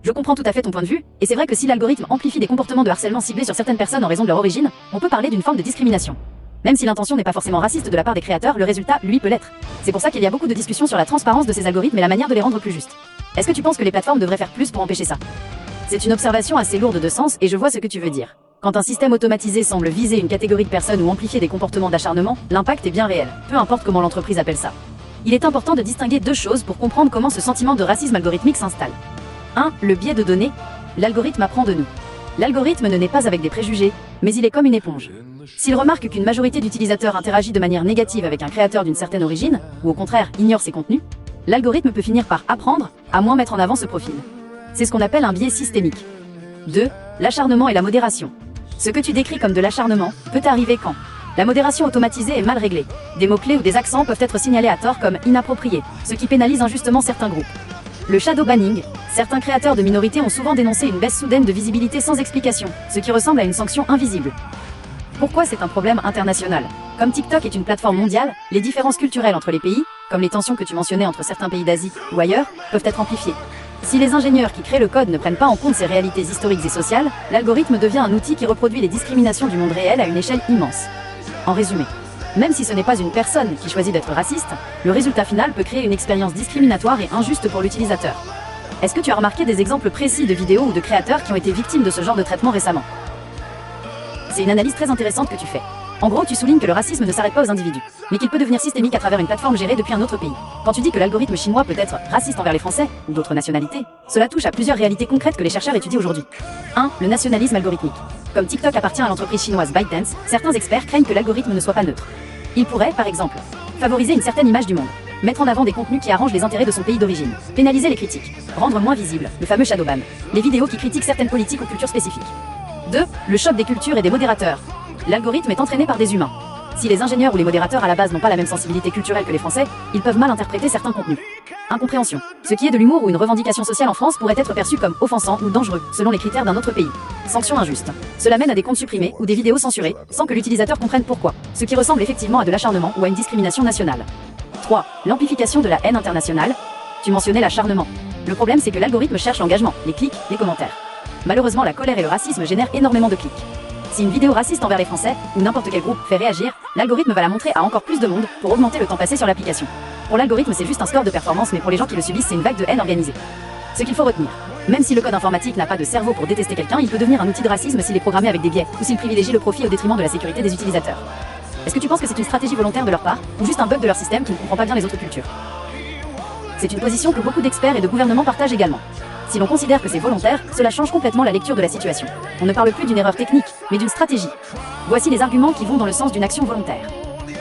Je comprends tout à fait ton point de vue, et c'est vrai que si l'algorithme amplifie des comportements de harcèlement ciblés sur certaines personnes en raison de leur origine, on peut parler d'une forme de discrimination. Même si l'intention n'est pas forcément raciste de la part des créateurs, le résultat, lui, peut l'être. C'est pour ça qu'il y a beaucoup de discussions sur la transparence de ces algorithmes et la manière de les rendre plus justes. Est-ce que tu penses que les plateformes devraient faire plus pour empêcher ça? C'est une observation assez lourde de sens et je vois ce que tu veux dire. Quand un système automatisé semble viser une catégorie de personnes ou amplifier des comportements d'acharnement, l'impact est bien réel, peu importe comment l'entreprise appelle ça. Il est important de distinguer deux choses pour comprendre comment ce sentiment de racisme algorithmique s'installe. 1. Le biais de données. L'algorithme apprend de nous. L'algorithme ne naît pas avec des préjugés, mais il est comme une éponge. S'il remarque qu'une majorité d'utilisateurs interagit de manière négative avec un créateur d'une certaine origine, ou au contraire ignore ses contenus, l'algorithme peut finir par apprendre à moins mettre en avant ce profil. C'est ce qu'on appelle un biais systémique. 2. L'acharnement et la modération. Ce que tu décris comme de l'acharnement peut arriver quand la modération automatisée est mal réglée. Des mots-clés ou des accents peuvent être signalés à tort comme inappropriés, ce qui pénalise injustement certains groupes. Le shadow banning. Certains créateurs de minorités ont souvent dénoncé une baisse soudaine de visibilité sans explication, ce qui ressemble à une sanction invisible. Pourquoi c'est un problème international? Comme TikTok est une plateforme mondiale, les différences culturelles entre les pays, comme les tensions que tu mentionnais entre certains pays d'Asie ou ailleurs, peuvent être amplifiées. Si les ingénieurs qui créent le code ne prennent pas en compte ces réalités historiques et sociales, l'algorithme devient un outil qui reproduit les discriminations du monde réel à une échelle immense. En résumé, même si ce n'est pas une personne qui choisit d'être raciste, le résultat final peut créer une expérience discriminatoire et injuste pour l'utilisateur. Est-ce que tu as remarqué des exemples précis de vidéos ou de créateurs qui ont été victimes de ce genre de traitement récemment? C'est une analyse très intéressante que tu fais. En gros, tu soulignes que le racisme ne s'arrête pas aux individus, mais qu'il peut devenir systémique à travers une plateforme gérée depuis un autre pays. Quand tu dis que l'algorithme chinois peut être raciste envers les Français, ou d'autres nationalités, cela touche à plusieurs réalités concrètes que les chercheurs étudient aujourd'hui. 1. Le nationalisme algorithmique. Comme TikTok appartient à l'entreprise chinoise ByteDance, certains experts craignent que l'algorithme ne soit pas neutre. Il pourrait, par exemple, favoriser une certaine image du monde, mettre en avant des contenus qui arrangent les intérêts de son pays d'origine, pénaliser les critiques, rendre moins visible, le fameux shadow ban, les vidéos qui critiquent certaines politiques ou cultures spécifiques. 2. Le choc des cultures et des modérateurs. L'algorithme est entraîné par des humains. Si les ingénieurs ou les modérateurs à la base n'ont pas la même sensibilité culturelle que les Français, ils peuvent mal interpréter certains contenus. Incompréhension. Ce qui est de l'humour ou une revendication sociale en France pourrait être perçu comme offensant ou dangereux, selon les critères d'un autre pays. Sanction injuste. Cela mène à des comptes supprimés ou des vidéos censurées, sans que l'utilisateur comprenne pourquoi, ce qui ressemble effectivement à de l'acharnement ou à une discrimination nationale. 3. L'amplification de la haine internationale. Tu mentionnais l'acharnement. Le problème c'est que l'algorithme cherche l'engagement, les clics, les commentaires. Malheureusement, la colère et le racisme génèrent énormément de clics. Si une vidéo raciste envers les Français, ou n'importe quel groupe, fait réagir, l'algorithme va la montrer à encore plus de monde pour augmenter le temps passé sur l'application. Pour l'algorithme, c'est juste un score de performance, mais pour les gens qui le subissent, c'est une vague de haine organisée. Ce qu'il faut retenir. Même si le code informatique n'a pas de cerveau pour détester quelqu'un, il peut devenir un outil de racisme s'il est programmé avec des biais, ou s'il privilégie le profit au détriment de la sécurité des utilisateurs. Est-ce que tu penses que c'est une stratégie volontaire de leur part, ou juste un bug de leur système qui ne comprend pas bien les autres cultures? C'est une position que beaucoup d'experts et de gouvernements partagent également. Si l'on considère que c'est volontaire, cela change complètement la lecture de la situation. On ne parle plus d'une erreur technique, mais d'une stratégie. Voici les arguments qui vont dans le sens d'une action volontaire.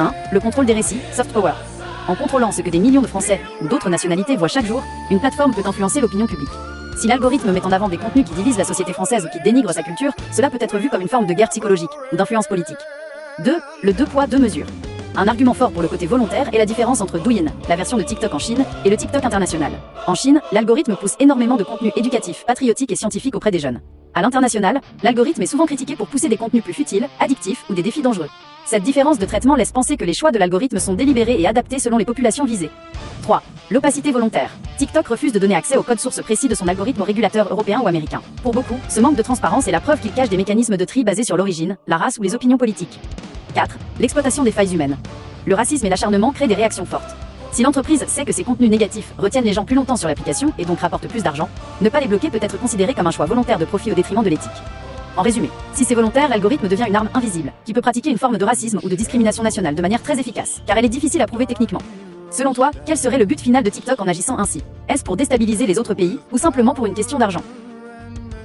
1. Le contrôle des récits, soft power. En contrôlant ce que des millions de Français ou d'autres nationalités voient chaque jour, une plateforme peut influencer l'opinion publique. Si l'algorithme met en avant des contenus qui divisent la société française ou qui dénigrent sa culture, cela peut être vu comme une forme de guerre psychologique ou d'influence politique. 2. Le 2 poids 2 mesures. Un argument fort pour le côté volontaire est la différence entre Douyin, la version de TikTok en Chine, et le TikTok international. En Chine, l'algorithme pousse énormément de contenus éducatifs, patriotiques et scientifiques auprès des jeunes. À l'international, l'algorithme est souvent critiqué pour pousser des contenus plus futiles, addictifs ou des défis dangereux. Cette différence de traitement laisse penser que les choix de l'algorithme sont délibérés et adaptés selon les populations visées. 3. L'opacité volontaire. TikTok refuse de donner accès au code source précis de son algorithme aux régulateurs européens ou américains. Pour beaucoup, ce manque de transparence est la preuve qu'il cache des mécanismes de tri basés sur l'origine, la race ou les opinions politiques. 4. L'exploitation des failles humaines. Le racisme et l'acharnement créent des réactions fortes. Si l'entreprise sait que ces contenus négatifs retiennent les gens plus longtemps sur l'application et donc rapportent plus d'argent, ne pas les bloquer peut être considéré comme un choix volontaire de profit au détriment de l'éthique. En résumé, si c'est volontaire, l'algorithme devient une arme invisible, qui peut pratiquer une forme de racisme ou de discrimination nationale de manière très efficace, car elle est difficile à prouver techniquement. Selon toi, quel serait le but final de TikTok en agissant ainsi? Est-ce pour déstabiliser les autres pays, ou simplement pour une question d'argent?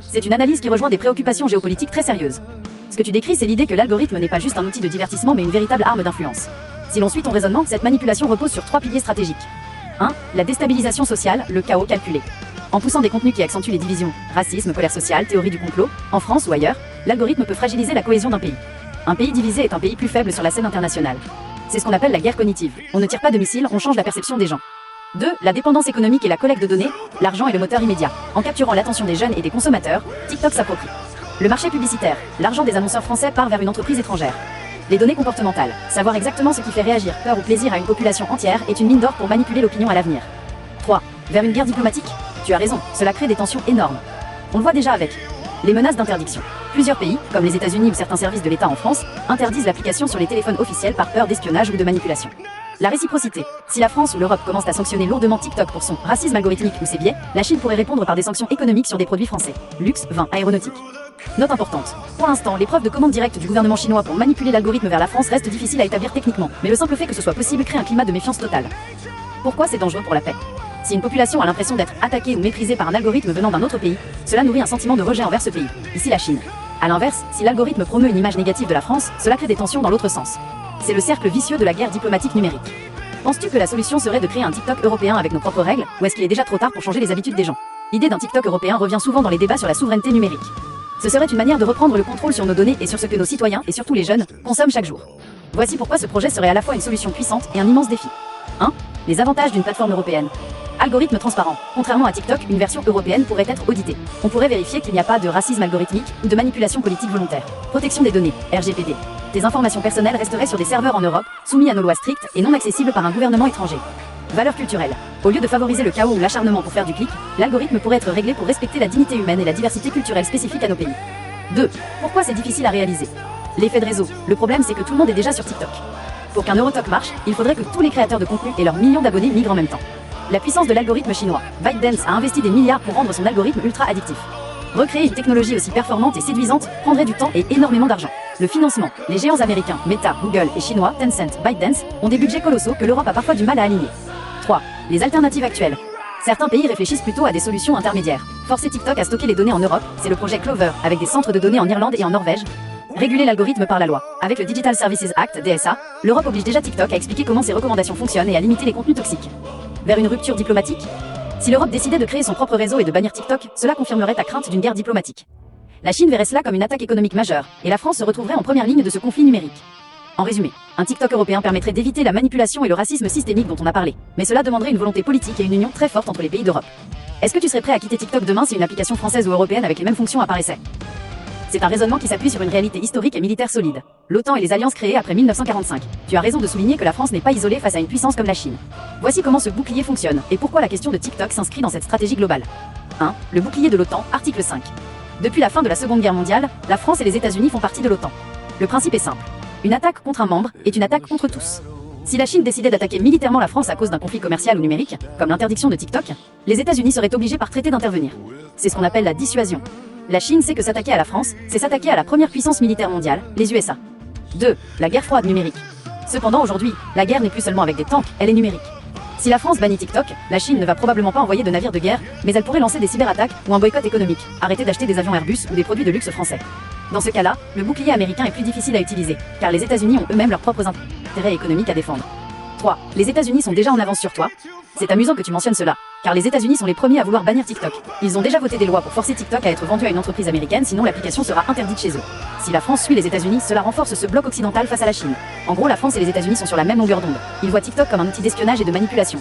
C'est une analyse qui rejoint des préoccupations géopolitiques très sérieuses. Ce que tu décris, c'est l'idée que l'algorithme n'est pas juste un outil de divertissement mais une véritable arme d'influence. Si l'on suit ton raisonnement, cette manipulation repose sur 3 piliers stratégiques. 1. La déstabilisation sociale, le chaos calculé. En poussant des contenus qui accentuent les divisions, racisme, colère sociale, théorie du complot, en France ou ailleurs, l'algorithme peut fragiliser la cohésion d'un pays. Un pays divisé est un pays plus faible sur la scène internationale. C'est ce qu'on appelle la guerre cognitive. On ne tire pas de missiles, on change la perception des gens. 2. La dépendance économique et la collecte de données, l'argent est le moteur immédiat. En capturant l'attention des jeunes et des consommateurs, TikTok s'approprie. Le marché publicitaire, l'argent des annonceurs français part vers une entreprise étrangère. Les données comportementales, savoir exactement ce qui fait réagir, peur ou plaisir à une population entière est une mine d'or pour manipuler l'opinion à l'avenir. 3. Vers une guerre diplomatique? Tu as raison, cela crée des tensions énormes. On le voit déjà avec les menaces d'interdiction. Plusieurs pays, comme les États-Unis ou certains services de l'État en France, interdisent l'application sur les téléphones officiels par peur d'espionnage ou de manipulation. La réciprocité. Si la France ou l'Europe commencent à sanctionner lourdement TikTok pour son racisme algorithmique ou ses biais, la Chine pourrait répondre par des sanctions économiques sur des produits français, luxe, vin, aéronautique. Note importante. Pour l'instant, les preuves de commande directe du gouvernement chinois pour manipuler l'algorithme vers la France restent difficiles à établir techniquement, mais le simple fait que ce soit possible crée un climat de méfiance totale. Pourquoi c'est dangereux pour la paix? Si une population a l'impression d'être attaquée ou méprisée par un algorithme venant d'un autre pays, cela nourrit un sentiment de rejet envers ce pays, ici la Chine. A l'inverse, si l'algorithme promeut une image négative de la France, cela crée des tensions dans l'autre sens. C'est le cercle vicieux de la guerre diplomatique numérique. Penses-tu que la solution serait de créer un TikTok européen avec nos propres règles, ou est-ce qu'il est déjà trop tard pour changer les habitudes des gens? L'idée d'un TikTok européen revient souvent dans les débats sur la souveraineté numérique. Ce serait une manière de reprendre le contrôle sur nos données et sur ce que nos citoyens, et surtout les jeunes, consomment chaque jour. Voici pourquoi ce projet serait à la fois une solution puissante et un immense défi. 1. Les avantages d'une plateforme européenne. Algorithme transparent. Contrairement à TikTok, une version européenne pourrait être auditée. On pourrait vérifier qu'il n'y a pas de racisme algorithmique ou de manipulation politique volontaire. Protection des données, RGPD. Tes informations personnelles resteraient sur des serveurs en Europe, soumis à nos lois strictes et non accessibles par un gouvernement étranger. Valeurs culturelles. Au lieu de favoriser le chaos ou l'acharnement pour faire du clic, l'algorithme pourrait être réglé pour respecter la dignité humaine et la diversité culturelle spécifique à nos pays. 2. Pourquoi c'est difficile à réaliser? L'effet de réseau. Le problème c'est que tout le monde est déjà sur TikTok. Pour qu'un Eurotalk marche, il faudrait que tous les créateurs de contenu et leurs millions d'abonnés migrent en même temps. La puissance de l'algorithme chinois. ByteDance a investi des milliards pour rendre son algorithme ultra addictif. Recréer une technologie aussi performante et séduisante prendrait du temps et énormément d'argent. Le financement. Les géants américains, Meta, Google et chinois, Tencent, ByteDance, ont des budgets colossaux que l'Europe a parfois du mal à aligner. 3. Les alternatives actuelles. Certains pays réfléchissent plutôt à des solutions intermédiaires. Forcer TikTok à stocker les données en Europe, c'est le projet Clover, avec des centres de données en Irlande et en Norvège. Réguler l'algorithme par la loi. Avec le Digital Services Act, DSA, l'Europe oblige déjà TikTok à expliquer comment ses recommandations fonctionnent et à limiter les contenus toxiques. Vers une rupture diplomatique? Si l'Europe décidait de créer son propre réseau et de bannir TikTok, cela confirmerait ta crainte d'une guerre diplomatique. La Chine verrait cela comme une attaque économique majeure, et la France se retrouverait en première ligne de ce conflit numérique. En résumé, un TikTok européen permettrait d'éviter la manipulation et le racisme systémique dont on a parlé, mais cela demanderait une volonté politique et une union très forte entre les pays d'Europe. Est-ce que tu serais prêt à quitter TikTok demain si une application française ou européenne avec les mêmes fonctions apparaissait? C'est un raisonnement qui s'appuie sur une réalité historique et militaire solide. L'OTAN et les alliances créées après 1945. Tu as raison de souligner que la France n'est pas isolée face à une puissance comme la Chine. Voici comment ce bouclier fonctionne, et pourquoi la question de TikTok s'inscrit dans cette stratégie globale. 1. Le bouclier de l'OTAN, article 5. Depuis la fin de la Seconde Guerre mondiale, la France et les États-Unis font partie de l'OTAN. Le principe est simple. Une attaque contre un membre est une attaque contre tous. Si la Chine décidait d'attaquer militairement la France à cause d'un conflit commercial ou numérique, comme l'interdiction de TikTok, les États-Unis seraient obligés par traité d'intervenir. C'est ce qu'on appelle la dissuasion. La Chine sait que s'attaquer à la France, c'est s'attaquer à la première puissance militaire mondiale, les USA. 2. La guerre froide numérique. Cependant aujourd'hui, la guerre n'est plus seulement avec des tanks, elle est numérique. Si la France bannit TikTok, la Chine ne va probablement pas envoyer de navires de guerre, mais elle pourrait lancer des cyberattaques ou un boycott économique, arrêter d'acheter des avions Airbus ou des produits de luxe français. Dans ce cas-là, le bouclier américain est plus difficile à utiliser, car les États-Unis ont eux-mêmes leurs propres intérêts économiques à défendre. 3. Les États-Unis sont déjà en avance sur toi. C'est amusant que tu mentionnes cela, car les États-Unis sont les premiers à vouloir bannir TikTok. Ils ont déjà voté des lois pour forcer TikTok à être vendu à une entreprise américaine, sinon l'application sera interdite chez eux. Si la France suit les États-Unis, cela renforce ce bloc occidental face à la Chine. En gros, la France et les États-Unis sont sur la même longueur d'onde. Ils voient TikTok comme un outil d'espionnage et de manipulation.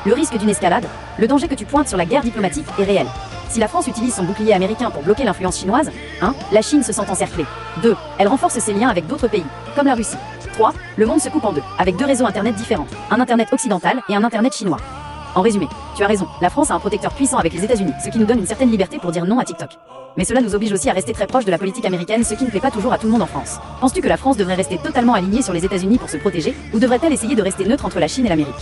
Le risque d'une escalade, le danger que tu pointes sur la guerre diplomatique est réel. Si la France utilise son bouclier américain pour bloquer l'influence chinoise, 1. La Chine se sent encerclée. 2. Elle renforce ses liens avec d'autres pays, comme la Russie. 3. Le monde se coupe en deux, avec deux réseaux internet différents, un internet occidental et un internet chinois. En résumé, tu as raison, la France a un protecteur puissant avec les États-Unis, ce qui nous donne une certaine liberté pour dire non à TikTok. Mais cela nous oblige aussi à rester très proche de la politique américaine, ce qui ne plaît pas toujours à tout le monde en France. Penses-tu que la France devrait rester totalement alignée sur les États-Unis pour se protéger, ou devrait-elle essayer de rester neutre entre la Chine et l'Amérique?